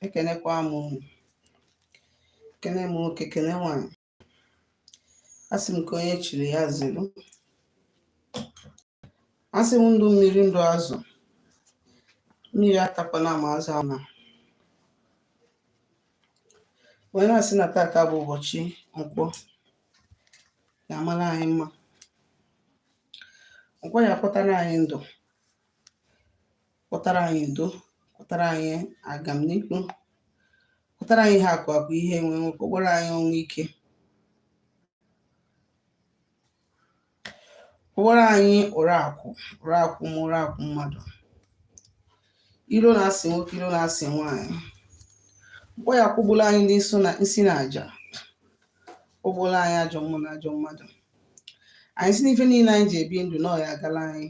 Ekenekwa m unu. Kene m nwoke, kene nwanyị. Asị m ka onye chiri ya zelu. Asị m ndụ mmiri ndụ azụ. Mmiri atakwana ma azụ ama. Wee na-asị na tata bụ ụbọchị nkwọ. Ya-amara anyị mma. Nkwọ ya kpọtara anyị ndụ. Kpọtara anyị udo. Kpọtara anyị agamnihu. Kpọtara anyị ihe akụ akụ ihe enwe. Kpọtara anyị ọnwụ ike. Kpọtara anyị ụraakụ ma ụraakụ mmadụ. Iro na-asị nwoke, iro na-asị nwaanyị. Mkpọ ya kwụgbula anyị ndị isi na aja. Kwụgbula anyị ajọ mmụọ na ajọ mmadụ. Anyị si n'ife niile anyị ji ebi ndụ na ọ ya agala anyị.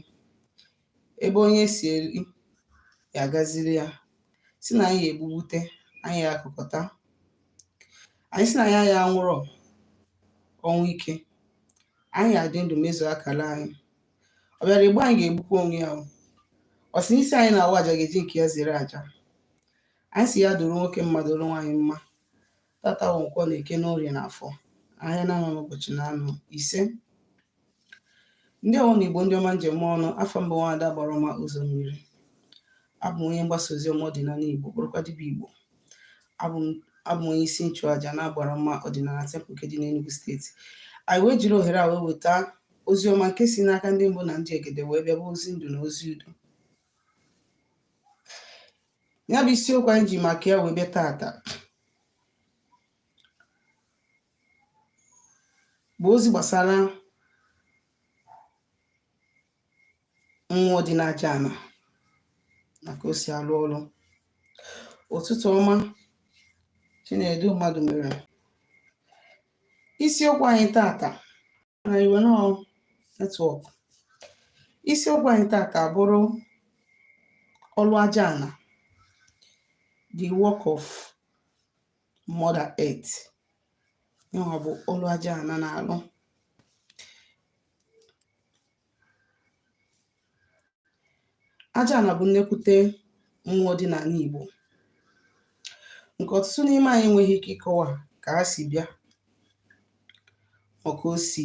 Ebe onye si eri ya agaziri ya. Si na anyị egbubute, anyị ya akụkọta. Anyị si na ya nwụrụ ọnwụ ike. Anyị adị ndụ mezu akala anyị. Ọ bịara igbe anyị ga-egbukwa onwe ya. Ọ sị n'isi anyị na-awa aja ga-eji nke ya zere aja. Anyị si ya duru nwoke mma duru nwaanyị mma. Tata bụ Nkwọ na Eke na Orie na Afọ. Ahịa na-anọ n'ụbọchị na-anọ 5. Ndị ọwụ na Igbo ndị ọma njem ọnụ. Afọ mbụ Nwaada Gbarọma Ụzọ Mmiri. Abụ m onye mgbasa ozi ọma ọdịnala Igbo bụrụkwa dibịa Igbo. Abụ m onye isi nchụaja na Gbarọma ọdịnala Temple nke dị n'Enugu steeti. Anyị wee jiri ohere a wee weta ozi ọma nke si n'aka ndị mbụ na ndị egede wee bịa bụ ozi ndụ na ozi udo. Ya bụ isiokwu anyị ji maka ya wee bịa tata bụ ozi gbasara mmụọ dị n'aja ana na ka o si alụ ọrụ. Ụtụtụ ọma, Chinedu mmadụ mere. Isiokwu anyị tata na iwe nọ netwọk. Isiokwu anyị tata bụrụ ọlụ aja ana, the work of Mother Earth. Ya bụ ọlụ aja ana na-alụ. Aja ana bụ nnekwute mmụọ dị n'ala Igbo nke ọtụtụ n'ime anyị enweghị ike ịkọwa ka ha si bịa ma ka o si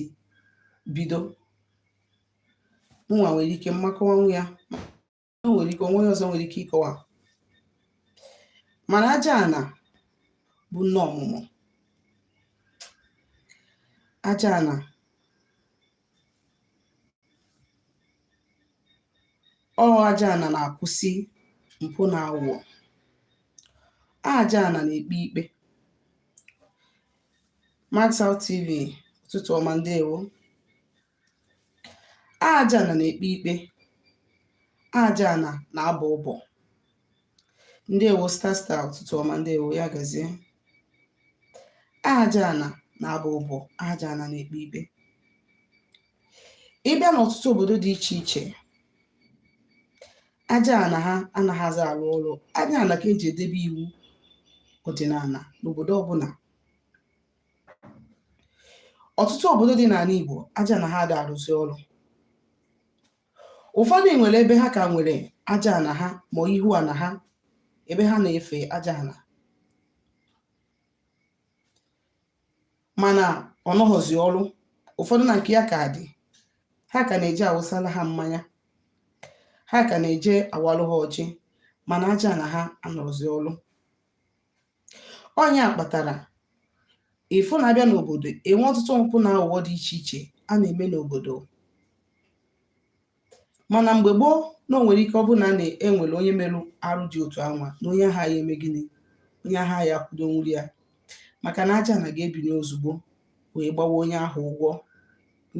bido. Mụnwa nwere ike mmakọwanwu ya, o nwere ike onwe ọzọ nwere ike ịkọwa. Mana aja ana bụ nne ọmụmụ. Aja ana aja ana na-akwụsị mpụ na aghụghọ. Aja ana na-ekpe ikpe. Maxal TV, ụtụtụ ọma ndewo. Aja ana na-ekpe ikpe. Aja ana na-abọ ụbọ. Ndewo Star, ụtụtụ ọma ndewo, ya gazie. Aja ana na-abọ ụbọ. Aja ana na-ekpe ikpe. Ịbịa n'ọtụtụ obodo dị iche iche, aja ana ha anaghịzi alụ ọrụ. Aja ana ka eji edebe iwu ọdịnala n'obodo ọbụla. Ọtụtụ obodo dị n'ala Igbo, aja ana ha ada arụzi ọrụ. Ụfọdụ nwere ebe ha ka nwere aja ana ha ma ihu ana ha ebe ha na-efe aja ana. Mana ọ nọghọzi ọrụ. Ụfọdụ na nke ya ka dị. Ha ka na-eje awụsala ha mmanya. Ha ka na-eje awalụ ha ọjị. Mana aja ana ha anọzi ọrụ. Onye kpatara ifo na-abịa n'obodo enwe ọtụtụ mpụ na aghụghọ dị iche iche a na-eme n'obodo. Mana mgbe gboo na o nwere ike ọ bụ na enwere onye merụ arụ dị otu anwa na onye agha ya eme gịnị? Onye agha ya kwudo nwuri ya. Maka na aja ana ga-ebinye ozugbo wee gbawa onye ahụ ụgwọ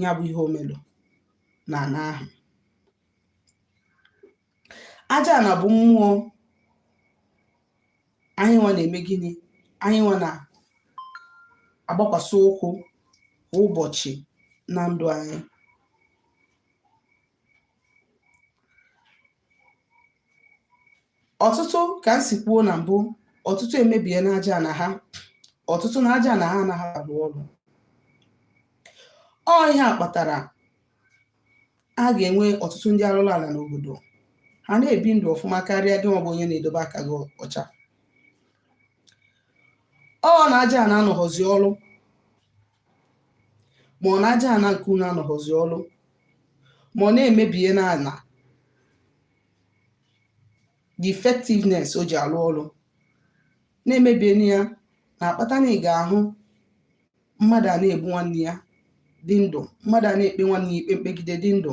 ya bụ ihe o melụ na ana ahụ. Aja ana bụ mmụọ anyị nwa na-eme gịnị? Anyị nwa na-agbakwasị ụkwụ kwa ụbọchị na ndụ anyị. Ọtụtụ ka m si kwuo na mbụ, ọtụtụ emebie na aja ana ha. Ọtụtụ na aja ana ha anaghị arụ ọrụ. Ọ ihe a kpatara a ga-enwe ọtụtụ ndị arụrụ ala n'obodo. Ha na-ebi ndụ ọfụma karịa gị nwa bụ onye na-edobe aka gị ọcha. ọ na aja ana anọghọzi ọrụ ma ọ na aja ana nke unu anọghọzi ọrụ ma ọ na-emebie na ana the effectiveness o ji alụ ọrụ na-emebie ya na-akpata na ị ga-ahụ mmadụ a na-egbu nwanne ya dị ndụ, mmadụ a na-ekpe nwanne ya ikpe mkpegide dị ndụ,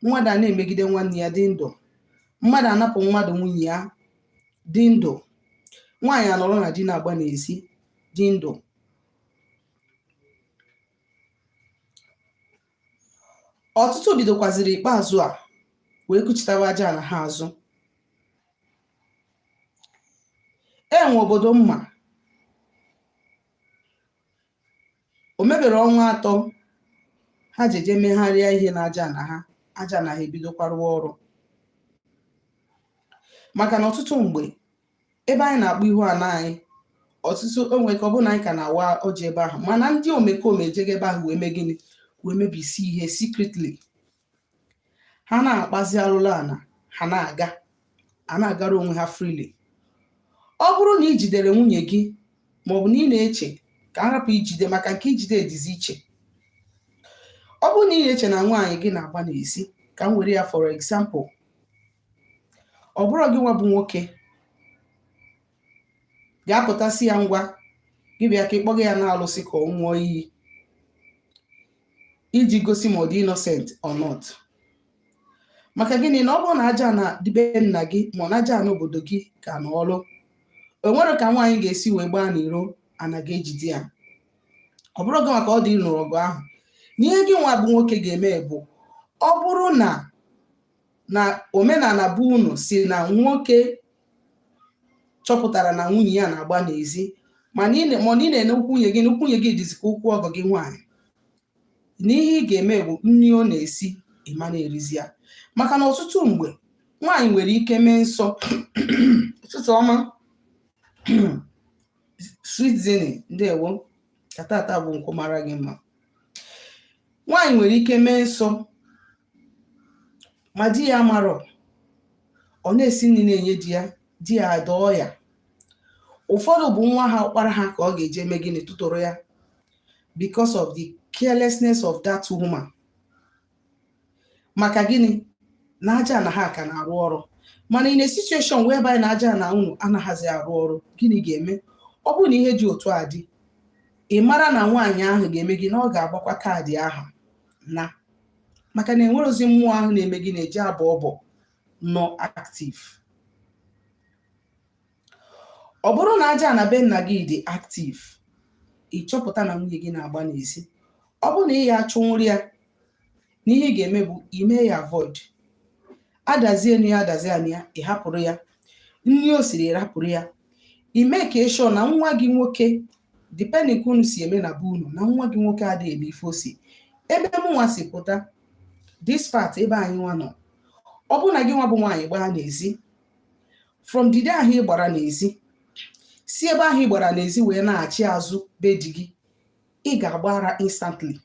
mmadụ a na-emegide nwanne ya dị ndụ, mmadụ anapụ mmadụ nwunye ya dị ndụ, nwaanyị anọrọ na di na-agba n'ezi dị ndụ. Ọtụtụ bidokwaziri ikpeazụ a wee kuchitawa aja na ha azụ. Enwe obodo mma o mebere ọnwa 3 ha jeje megharịa ihe na aja na ha, aja na ha ebidokwarụ ọrụ. Maka na ọtụtụ mgbe ebe anyị na-akpụ ihu ana anyị, ọtụtụ onwe ka ọ bụ na anyị ka na-awa ọjị ebe ahụ, mana ndị omekome ejego ebe ahụ wee mee gịnị, wee mebisi ihe secretly. Ha na-akpazi alụla ana, ha na-agara onwe ha freely. Ọ bụrụ na ị jidere nwunye gị maọbụ na ị na-eche ka a hapụ ijide, maka nke ijide edizi iche. Ọ bụrụ na ị na-eche na nwaanyị gị na-agba n'ezi, ka m were ya for example, ọ bụrụ gị nwa bụ nwoke ga-apụtasị ya ngwa gị bịa ka ịkpọga ya na-alụsị ka ọ ṅụọ iyi iji gosi ma ọ dị innocent or not. Maka gịnị? Na ọ bụrụ na aja na dibe nna gị ma ọ na aja na obodo gị ka n'ọrụ, o nwere ka nwaanyị ga-esi wee gbaa n'iro ana ga-ejide ya. Ọ bụrụ gị maka ọ dị nụrụ ọgụ ahụ, na ihe gị nwa bụ nwoke ga-eme bụ, ọ bụrụ na omenala bụ unu si na nwoke chọpụtara na nwunye ya na-agba n'ezi, mana ị na-ene nwunye gị dịzika ụkwụ ọgọ gị nwaanyị, na ihe ị ga-eme bụ nri ọ na-esi ịma na-erizi ya. Maka na ọtụtụ mgbe nwaanyị nwere ike mee nsọ ụtụtụ ọma sweet zini ndewo ka tata bụ nkwụ mara gị mma. Nwaanyị nwere ike mee nsọ ma di ya marọ, ọ na-esi nri na-enye di ya adọọ ya. Ụfọdụ bụ nwa ha ọkpara ha ka ọ ga-eje eme gịnị, tụtụrụ ya because of the carelessness of that woman. Maka gịnị? Na aja na ha ka na-arụ ọrụ. Mana in a situation whereby na aja na unu anaghịzi arụ ọrụ, gịnị ga-eme? Ọ bụrụ na ihe dị otu a dị, ị mara na nwaanyị ahụ ga-eme gị na ọ ga-agbakwa kaadị ahụ na, maka na enwere ozi mmụọ ahụ na-eme gị na-eji abụ ọbọ nọ active. Ọ bụrụ na aja na be nna gị dị active, ịchọpụta na nwunye gị na-agba n'ezi, ọ bụrụ na ị ya achụnwụrụ ya, na ihe ị ga-eme bụ ime ya avoid. Adazie na ya adazie na ya, ị hapụrụ ya. Nri o siri rapụrụ ya. Ime ka ịshọ na nwa gị nwoke, depending ka unu si eme na be unu, na nwa gị nwoke adịghị eme ife o si. Ebe mụnwa si pụta this part ebe anyị nwa nọ, ọ bụrụ na gị nwa bụ nwaanyị gbaa n'ezi, from the day ahụ ị gbara n'ezi, si ebe ahụ ị gbara n'ezi wee na-achị azụ be di gị, ị ga-agbara instantly.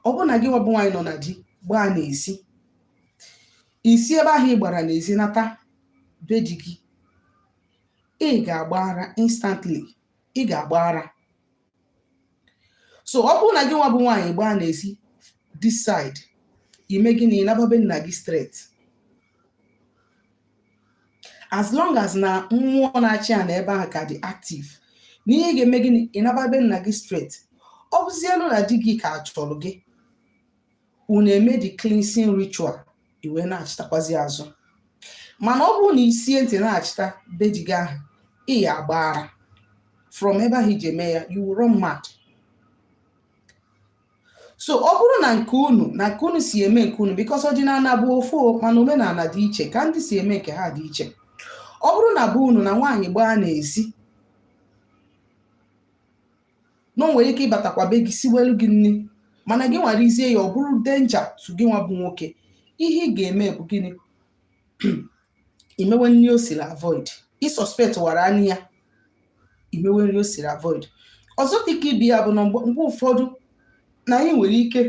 Ọ bụrụ na gị nwa bụ nwaanyị nọ na di gbaa n'ezi, isi ebe ahụ ị gbara n'ezi nata be di gị, ị ga-agbara instantly. Ị ga-agbara. So ọ bụrụ na gị nwa bụ nwaanyị gbaa n'ezi this side, ime gịnị? Ịnababe nna gị straight. As long as na mmụọ na-achị ya na ebe ahụ ka dị active, na ihe ga-eme gịnị? Ịnababe nna gị straight. Ọ bụzielu na di gị ka chọrọ gị, unu eme the cleansing ritual, iwe na-achịtakwazi azụ. Mana ọ bụrụ na isie ntị na-achịta be di gị ahụ, ị ya agbara from ebe ahụ iji eme ya, you will run mad. So ọ bụrụ na nke unu si eme nke unu, because ọdịnala bụ ofu mana omenala dị iche, ka ndị si eme nke ha dị iche. Ọ bụrụ na be unu na nwaanyị gbaa n'ezi, na o nwere ike ịbatakwa be gị siwelu gị nne, mana gị nwarizie ya, ọ bụrụ danger to gị nwa bụ nwoke, ihe ị ga-eme bụ gịnị? Imewe nri o siri avoid. I suspect wara anya ya, imewe nri o siri avoid. Ọzọ dịka ibi ya bụ na mgbe ụfọdụ na anyị nwere ike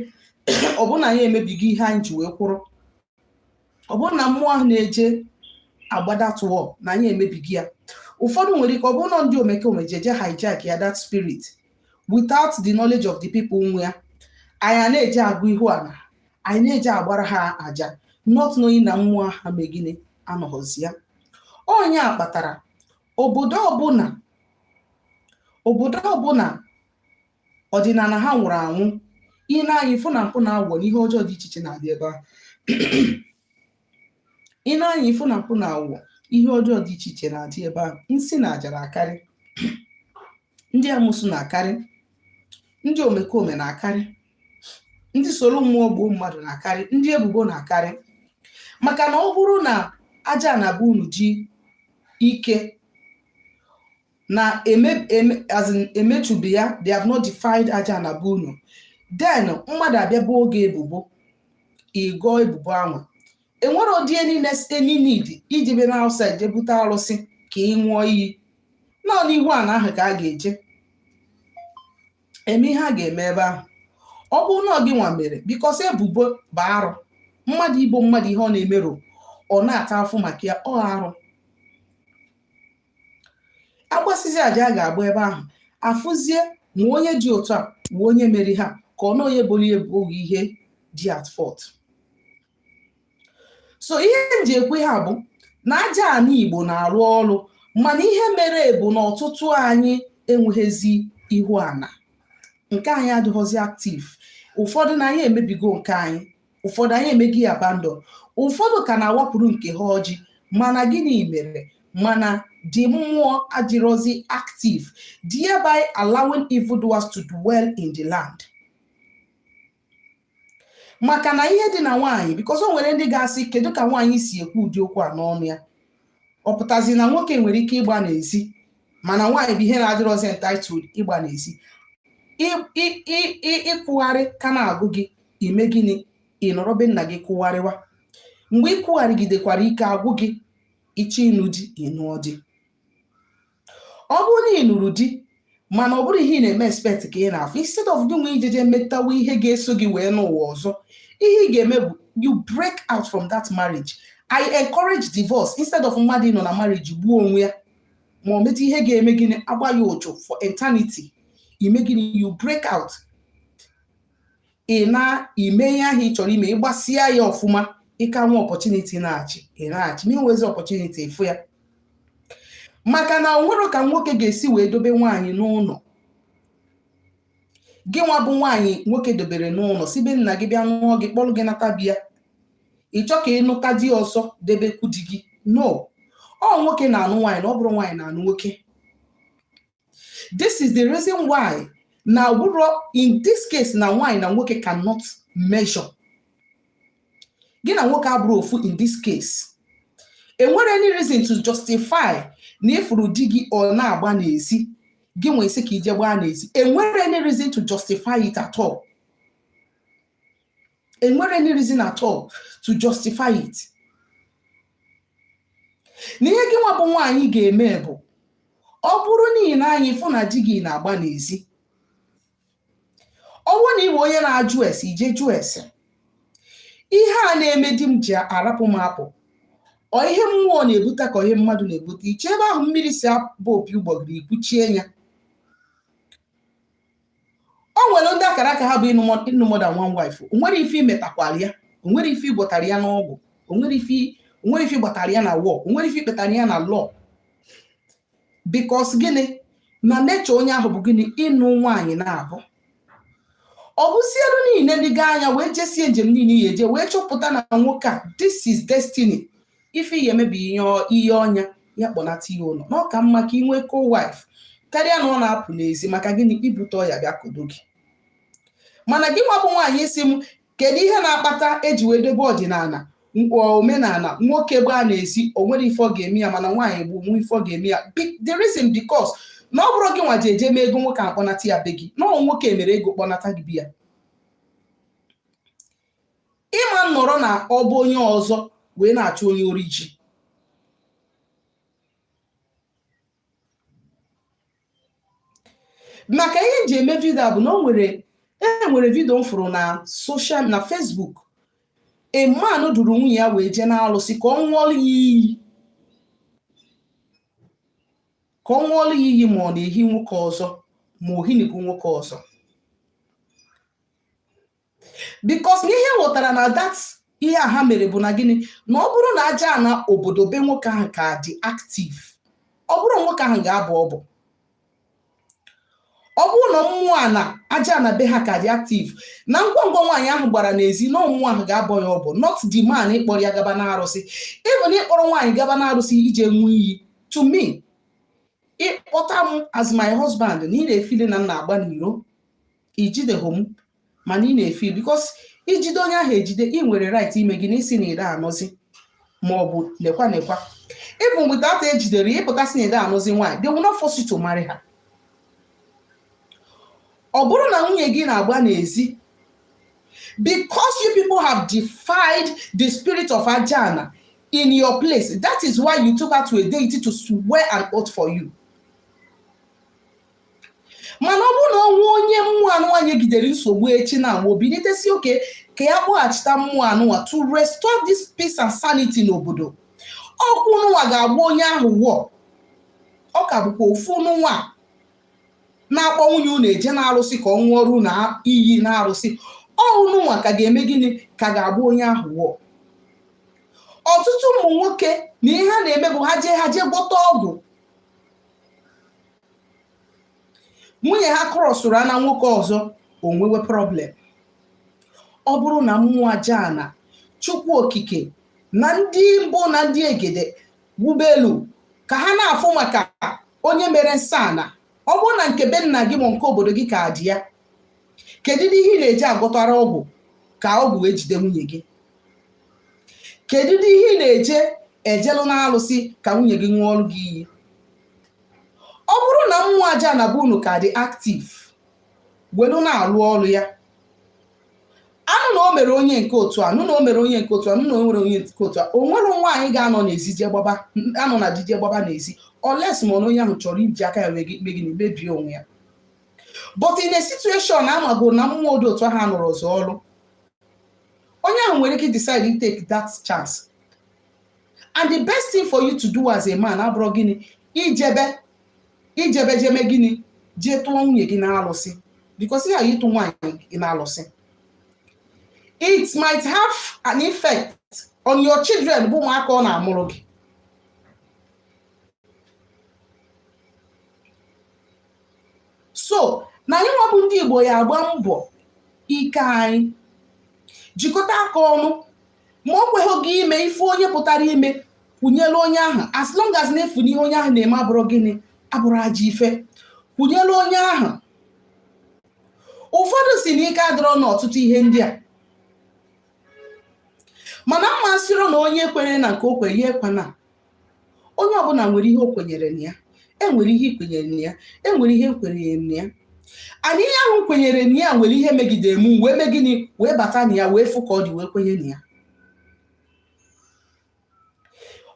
ọ bụrụ na anyị emebigo ihe anyị ji wee kwụrụ, ọ bụrụ na mmụọ ahụ na-eje agbada tụọ na anyị emebigo ya, ụfọdụ nwere ike ọ bụrụ na ndị omekome jeje hijack ya that spirit without the knowledge of the people nwe ya. Anyị na-eji agụ ihu ala, anyị na-eji agbara ha aja not knowing na mmụọ ha megide anọghọzi ya. Onye a kpatara obodo ọbụla ọdịnala ha nwụrụ anwụ, ị na-anya ifu na mpụ na agwọ na ihe ọjọọ dị iche iche na-adị ebe ahụ. Ị na-anya ifu na mpụ na agwọ ihe ọjọọ dị iche iche na-adị ebe ahụ. Nsị na aja na-akarị, ndị amụsụ na-akarị, ndị omekome na-akarị, ndị soro mmụọ gbuo mmadụ na-akarị, ndị ebubo na-akarị. Maka na ọ bụrụ na aja na be unu ji ike na emechubi ya, they have not defied aja na be unu, then mmadụ abịa bụ oge ebubo ịgọ ebubo anwa, enwere ụdị any need iji be na outside je bute arụsị ka ị ṅụọ iyi. Nọ n'ihu a na ahụ ka a ga-eje eme ihe a ga-eme ebe ahụ. Ọ bụrụ na gị nwa mere because ebubo bụ arụ, mmadụ igbo mmadụ ihe ọ na-emerụ ọ na-ata afụ maka ya, ọ arụ. Agbasizi aja a ga-agba ebe ahụ afụzie ma onye dị otu a ma onye mere ha ka ọ na onye bụrụ ebughị ihe dị at fault. So ihe nji ekwe ha bụ na aja ana Igbo na-arụ ọrụ, mana ihe mere bụ na ọtụtụ anyị enweghịzi ihu ana, nke anyị adịghịzi active. Ụfọdụ na anyị emebigo nke anyị, ụfọdụ anyị emegi abandon, ụfọdụ ka na-awapụrụ nke ha ọjị. Mana gịnị mere? Mana the mmụọ adịrọzi active, thereby allowing evildoers to dwell in the land. Maka na ihe dị na nwaanyị, because o nwere ndị ga-asị kedu ka nwaanyị si ekwu ụdị okwu a n'ọnụ ya. Ọ pụtazi na nwoke nwere ike ịgba n'ezi, mana nwaanyị bụ ihe na-adịrọzi entitled ịgba n'ezi. Ịkwụgharị ka na-agụ gị, ime gịnị? Ị nọrọ be nna gị kwụgharịwa. Mgbe ị kwụgharịgidekwara ike agwụ gị, ịchọ ịnụ di ịnụọ di. Ọ bụrụ na ị nụrụ di mana ọ bụrụ ihe ị na-eme expect ka ị na-afụ, instead of gị nwe ijeje metawa ihe ga-eso gị wee n'ụwa ọzọ, ihe ị ga-eme bụ you break out from that marriage. I encourage divorce instead of mmadụ ịnọ na marriage gbuo onwe ya ma ọ metụ ihe ga-eme gịnị agba ya ụchụ for eternity. Ime gịnị? You break out. Ị na-ime ihe ahụ ị chọrọ ime, ịgbasịa ya ọfụma, ịka nwe opportunity na-achị, ị na-achị ma inwezi opportunity efu ya. Maka na onwero ka nwoke ga-esi wee dobe nwaanyị n'ụlọ. Gị nwa bụ nwaanyị nwoke dobere n'ụlọ, si be nna gị bịa nụọ gị, kpọrọ gị nata bịa, ị chọ ka ị nụta di ọzọ debekwu di gị. No, ọ nwoke na-anụ nwaanyị na ọ bụrụ nwaanyị na-anụ nwoke. This is the reason why na in this case na nwaanyị na nwoke cannot measure. Gị na nwoke abụrụ ofu in this case. Enwere any reason to justify na ifuru di gị ọ na-agba n'ezi, gị nwee isi ka ije gbaa n'ezi. Enwere any reason to justify it at all. Enwere any reason at all to justify it. N'ihe gị nwa bụ nwaanyị ga-eme bụ, ọ bụrụ na ị na-anya ifu na di gị na-agba n'ezi, ọ bụrụ na ị bụ onye na-ajụ ese, ije jụ ese. Ihe a na-eme di m ji arapụ m apụ, ọ ihe mmụọ na-ebute ka ihe mmadụ na-ebute. Iche ebe ahụ mmiri si abụ opi ụgbọgịrị ikwuchie ya. O nwere ndị akara aka ha bụ ịnụ more than one wife. O nwere ife imetakwara ya, o nwere ife ịgbọtara ya n'ọgwụ, o nwere ife ịgbọtara ya na war, o nwere ife ikpetara ya na law. Because gịnị? Na nature onye ahụ bụ gịnị? Ịnụ nwaanyị na-abụ. Ọ bụzielu niile ndị ga anya wee jesie njem niile ya eje wee chọpụta na nwoke a, this is destiny. Ife ya emebi ihe ọnya ya kpọnata ihe ụlọ. N'ọka mma ka ị nwee co-wife karịa na ọ na-apụ n'ezi. Maka gịnị? Ibute ọya bịa kodo gị. Mana gị nwa bụ nwaanyị isi m, kedu ihe na-akpata eji wee dobe ọdịnala omenala nwoke gbaa n'ezi o nwere ife ọ ga-eme ya, mana nwaanyị bụ nwe ife ọ ga-eme ya? The reason because na ọ bụrụ gị nwa ji eje mee ego nwoke akpọnata ya be gị, na nwoke mere ego kpọnata gị bịa. Ịma nnọrọ na ọ bụ onye ọzọ wee na-achụ onye ori ji. Maka ihe nji eme vidio bụ na enwere vidio m fụrụ na social na Facebook. A man duru nwunye ya wee je na alụsị ka ọ ṅụọrọ ya iyi. ka ọ ṅụọlụ ya iyi ma ọ na-ehi nwoke ọzọ ma o hinigo nwoke ọzọ. Because ihe ghọtara na that ihe a ha mere bụ na gịnị, na ọ bụrụ na aja ana obodo be nwoke ahụ ka dị active, ọ bụrụ nwoke ahụ ga-abụ ọbụ. Ọ bụrụ na mmụọ a na aja ana be ha ka dị active, na ngwongwo nwaanyị ahụ gbara n'ezi na mmụọ ahụ ga-abọ ya ọbụ, not the man ịkpọrọ ya gaba n'arụsị. Even ịkpọrọ nwaanyị gaba n'arụsị ije ṅụọ iyi, to me, ịkpọta m as my husband na ị na-efili na m na-agba n'iro, ijideghị m mana ị na-efili, because ijide onye ahụ ejide, ị nwere right ime gị n'isi na ide anọzi ma ọ bụ nekwa. Even without ejidere ịpụtasị na ide anọzi nwaanyị, they will not force you to marry her. Ọ bụrụ na nwunye gị na-agba n'ezi, because you people have defied the spirit of Ajana in your place, that is why you took her to a deity to swear an oath for you. Mana ọ bụrụ na ọnwụ onye mmụọ anụnwanye gidere nsogbu echi na mgbe obinitesi oke ka ya kpọghachita mmụọ anụnwa to restore this peace and sanity n'obodo, ọkwụ nụnwa ga-agba onye ahụ wụọ. Ọ ka bụkwa ofu nụnwa na-akpọ nwunye unu eje na-arụsị ka ọ ṅụọrụ na iyi na-arụsị, ọhụ nụnwa ka ga-eme gịnị, ka ga-agba onye ahụ wụọ. Ọtụtụ ụmụ nwoke na ihe ha na-eme bụ ha jee gwọta ọgwụ, nwunye ha krọsụrụ na nwoke ọzọ, o nwewe problem. Ọ bụrụ na mmụọ aja ana Chukwu okike na ndị mbụ na ndị egede wubelu ka ha na-afụ maka onye mere nsọ ana, ọ bụrụ na nke be nna gị ma nke obodo gị ka dị ya, kedu ihe ị na-eji agwọtara ọgwụ ka ọgwụ wee jide nwunye gị? Kedu ihe ị na-eje ejelụ na-alụsị ka nwunye gị ṅụọrụ gị iyi? Ọ bụrụ na mmụọ aja ana bụ unu ka dị active, welu na-alụ ọrụ ya, anụ na o mere onye nke otu a, anụ na o mere onye nke otu a, anụ na o nwere onye nke otu a, o nwere nwaanyị ga-anọ n'ezi je gbaba, anọ na di je gbaba n'ezi, unless ma onye ahụ chọrọ iji aka ya megị mebie onwe ya. But in a situation amago na mmụọ dị otu ahụ anụrụ ọzọ ọrụ, onye ahụ nwere ike decide to take that chance. And the best thing for you to do as a man abụrụ gịnị, ijebe jeme gịnị, jee tụọ nwunye gị na-alụsị, because ya ịtụ nwaanyị gị na-alụsị, it might have an effect on your children bụ ụmụaka ọ na-amụrụ gị. So na anyị nwa bụ ndị Igbo ya agba mbọ ike anyị jikọta aka ọnụ, ma ọ kweghị gị ime ife onye pụtara ime, kwụnyelu onye ahụ, as long as na-efu n'ihe onye ahụ na-eme abụrụ gịnị, abụrụ aja ife, kwụnyelu onye ahụ. Ụfọdụ si na ike adịrọ n'ọtụtụ ihe ndị a, mana mma nsịrọ na onye kwere na nke o kwenye ekwana. Onye ọbụla nwere ihe o kwenyere na ya, enwere ihe ikwenyere na ya, enwere ihe nkwenyere na ya. Anyị ihe ahụ kwenyere na ya nwere ihe megide emu wee mee gịnị, wee bata na ya, wee fụ ka ọ dị, wee kwenye na ya.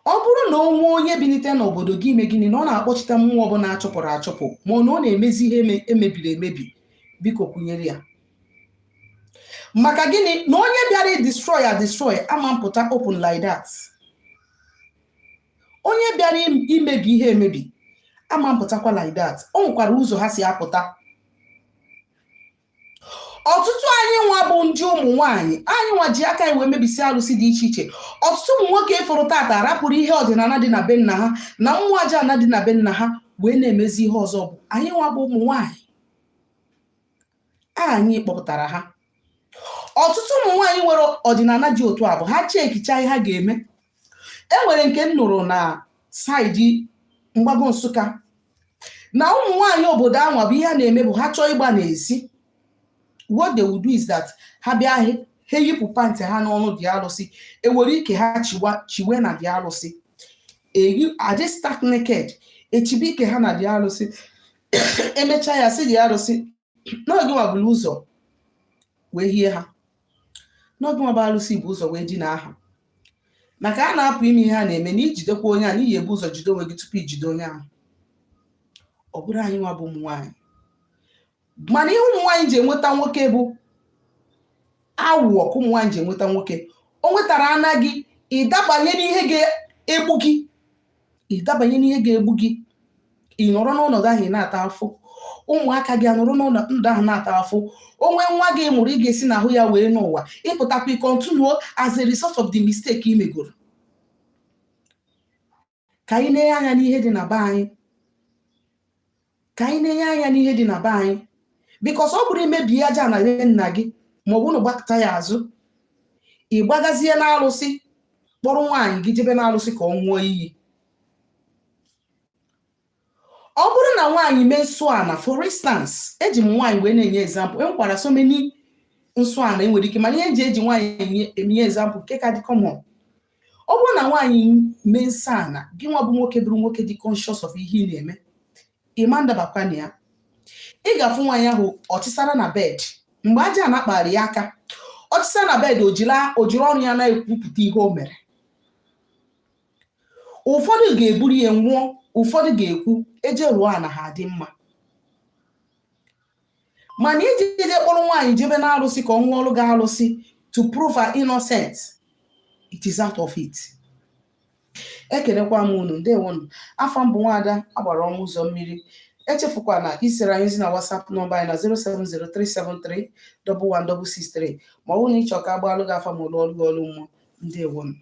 Ọ bụrụ na onye binite n'obodo gị ime gịnị, na ọ na-akpọchite mmụọ ọbụla achụpụrụ achụpụ, ma ọ na ọ na-emezi ihe emebiri emebi, biko kwunyere ya. Maka gịnị, na onye bịara destroy ama mpụta open like that. Onye bịara imebi ihe emebi ama mpụtakwa like that. O nwekwara ụzọ ha si apụta. Ọtụtụ anyị nwa bụ ndị ụmụ nwaanyị, anyị nwa ji aka iwe mebisi alụsị dị iche iche. Ọtụtụ ụmụ nwoke fụrụ tata rapụrụ ihe ọdịnala dị na be nna ha na mmụọ aja ana dị na be nna ha wee na-emezi ihe ọzọ. Bụ anyị nwa bụ ụmụ nwaanyị, anyị kpọpụtara ha. Ọtụtụ ụmụ nwaanyị nwere ọdịnala dị otu a bụ ha chekicha ihe ha ga-eme. Enwere nke m nụrụ na saịdị mgbago Nsụka, na ụmụ nwaanyị obodo ahụ bụ ihe ha na-eme bụ ha chọọ ịgba n'ezi. What they will do is that ha bịa ha yipụ pantị ha n'ọnụ dị alụsị, ewere ike ha chiwe na dị alụsị, adị stark naked, echibe ike ha na dị alụsị, emecha ya si dị alụsị, n'oge nwa bụrụ ụzọ wee hie ha, n'oge nwa bụ alụsị bụ ụzọ wee dina aha. Maka a na-apụ ime ihe ha na-eme na ijidekwa onye a, n'ihi ebu ụzọ jide onwe gị tupu ijide onye ahụ. Ọ bụrụ anyị nwa bụ ụmụ nwaanyị. Mana ihe ụmụ nwaanyị ji enweta nwoke bụ awụọ, ka ụmụ nwaanyị ji enweta nwoke. O nwetara ana gị, ịdabanye n'ihe ga-egbu gị, ị nọrọ n'ọnọdụ ahụ ị na-ata afụ, ụmụaka gị anọrọ n'ọnọdụ ahụ na-ata afụ, onwe nwa gị mụrụ ị ga-esi n'ahụ ya wee n'ụwa, ịpụtakwa ịkọntinuo as a result of the mistake ị megoro. Ka anyị na-enye anya n'ihe dị na be anyị, ka anyị na-enye anya n'ihe dị na be anyị, because ọ bụrụ imebi aja na be nna gị ma ọ bụ na gbakọta ya azụ, ị gbagazie n'alụsị, kpọrọ nwaanyị gị jebe n'alụsị ka ọ ṅụọ iyi. Ọ bụrụ na nwaanyị mee nsọ ana, for instance, eji m nwaanyị wee na-enye example, enwekwara so many nsọ ana enwere ike, mana ihe eji nwaanyị enye example nke ka dị common. Ọ bụrụ na nwaanyị mee nsọ ana, gị nwa bụ nwoke bụrụ nwoke dị conscious of ihe ị na-eme, ịma ndabakwa na ya, ị ga-afụ nwaanyị ahụ ọchịsara na bed, mgbe aja na-akpara ya aka, ọchịsara na bed, o jiri ọrụ ya na-ekwupụta ihe o mere. Ụfọdụ ga-eburu ya nwụọ, ụfọdụ ga-ekwu eje ruo ana ha dị mma. Mana iji jide kpọrọ nwaanyị jebe n'alụsị ka ọ ṅụọ ọrụ gị alụsị to prove her innocent, it is out of it. Ekelekwa m unu, ndewonu. Afa mbụ Nwaada Agbara Ọnụ Ụzọ Mmiri. Echefukwa na isere anyị ozi na WhatsApp nọmba anyị na 07037311663 ma ọ bụ na ịchọ ka agbalụ gị afa ma ọlụ ọrụ mmụọ. Ndewonu.